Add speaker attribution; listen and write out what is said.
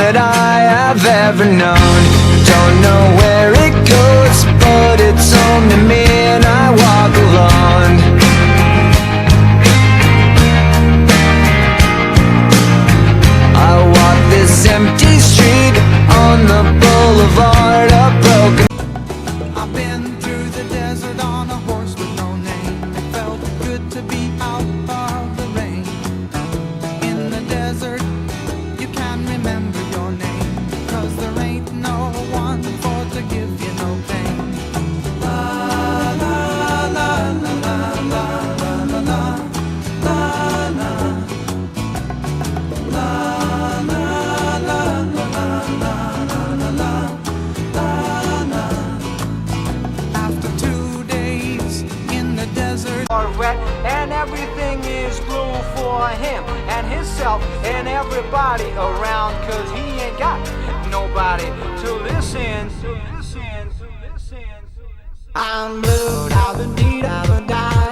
Speaker 1: that I have ever known. Don't know where it goes, but it's home to me and I walk alone. I walk this empty street on the boulevard of broken.
Speaker 2: I've been through the desert on a horse with no name. It felt good to be out of the rain. In the desert, you can remember your name, 'cause there ain't no one for to give you no pain. La la la la la la la la la la la la la la la. After 2 days in the desert,
Speaker 3: Are wet and everything is blue for him and himself and everybody around, 'cause he ain't got nobody to listen.
Speaker 2: I'm blue, I've been beat, I've been died.